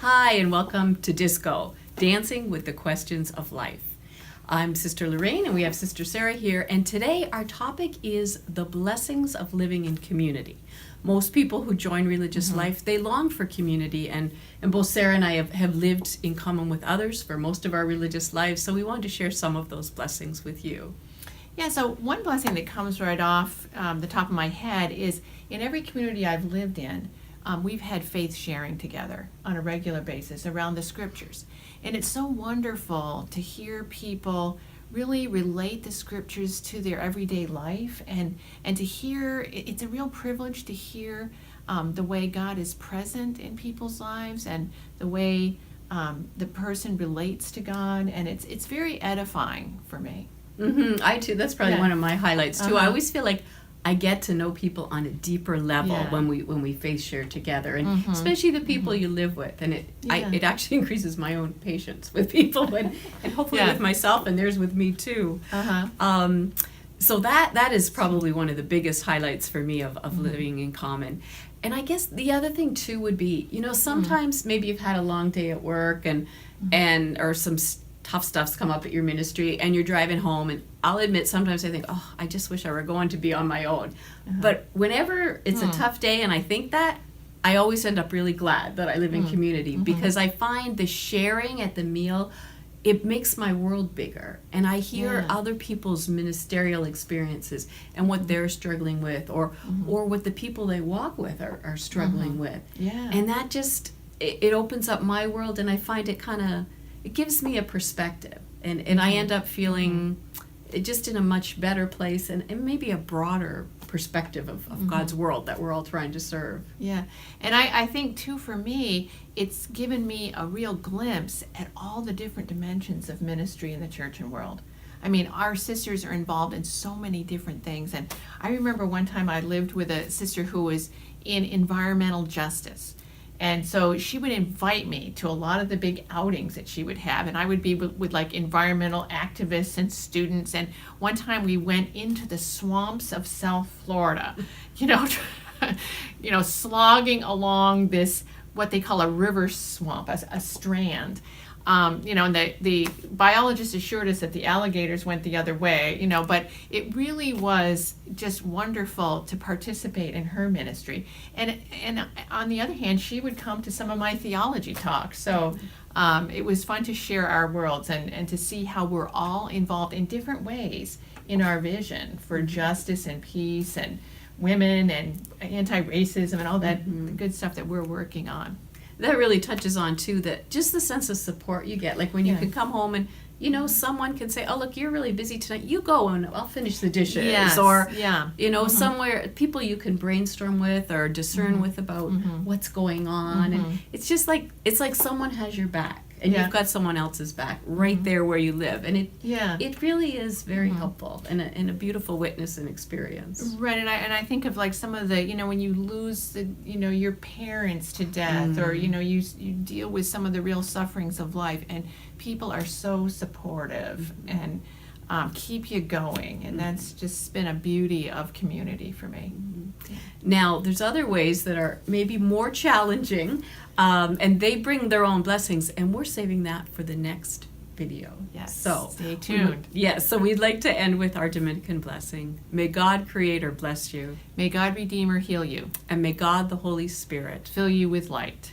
Hi, and welcome to Disco, Dancing with the Questions of Life. I'm Sister Lorraine, and we have Sister Sara here, and today our topic is the blessings of living in community. Most people who join religious life, they long for community, and both Sara and I have lived in common with others for most of our religious lives, so we wanted to share some of those blessings with you. Yeah, so one blessing that comes right off the top of my head is in every community I've lived in, we've had faith sharing together on a regular basis around the scriptures. And it's so wonderful to hear people really relate the scriptures to their everyday life and to hear, it's a real privilege to hear the way God is present in people's lives and the way the person relates to God. And it's very edifying for me. I too, that's probably one of my highlights too. I always feel like I get to know people on a deeper level when we faith share together, and especially the people you live with, and it actually increases my own patience with people, and hopefully with myself, and theirs with me too. So that is probably one of the biggest highlights for me of living in common. And I guess the other thing too would be, sometimes maybe you've had a long day at work and or some tough stuff's come up at your ministry and you're driving home, and I'll admit sometimes I think, I just wish I were going to be on my own. But whenever it's a tough day and I think that, I always end up really glad that I live in community because I find the sharing at the meal, it makes my world bigger, and I hear other people's ministerial experiences and what they're struggling with or what the people they walk with are struggling with. And that just it opens up my world, and I find it gives me a perspective, and I end up feeling just in a much better place and maybe a broader perspective of God's world that we're all trying to serve. Yeah, and I think too, for me, it's given me a real glimpse at all the different dimensions of ministry in the church and world. I mean, our sisters are involved in so many different things, and I remember one time I lived with a sister who was in environmental justice. And so she would invite me to a lot of the big outings that she would have, and I would be with like environmental activists and students. And one time we went into the swamps of South Florida, slogging along this, what they call a river swamp, a strand. And the biologist assured us that the alligators went the other way, but it really was just wonderful to participate in her ministry. And on the other hand, she would come to some of my theology talks. So it was fun to share our worlds and to see how we're all involved in different ways in our vision for justice and peace and women and anti-racism and all that good stuff that we're working on. That really touches on too that just the sense of support you get, like when you can come home and someone can say, oh look, you're really busy tonight, you go and I'll finish the dishes, or somewhere people you can brainstorm with or discern with about what's going on, and it's just like someone has your back and you've got someone else's back right there where you live, and it really is very helpful and a beautiful witness and experience. Right, and I think of like some of the when you lose your parents to death, or you deal with some of the real sufferings of life, and people are so supportive and keep you going, and that's just been a beauty of community for me. Now, there's other ways that are maybe more challenging, and they bring their own blessings, and we're saving that for the next video. Yes, so stay tuned. So we'd like to end with our Dominican blessing. May God Creator bless you. May God Redeemer heal you. And may God the Holy Spirit fill you with light.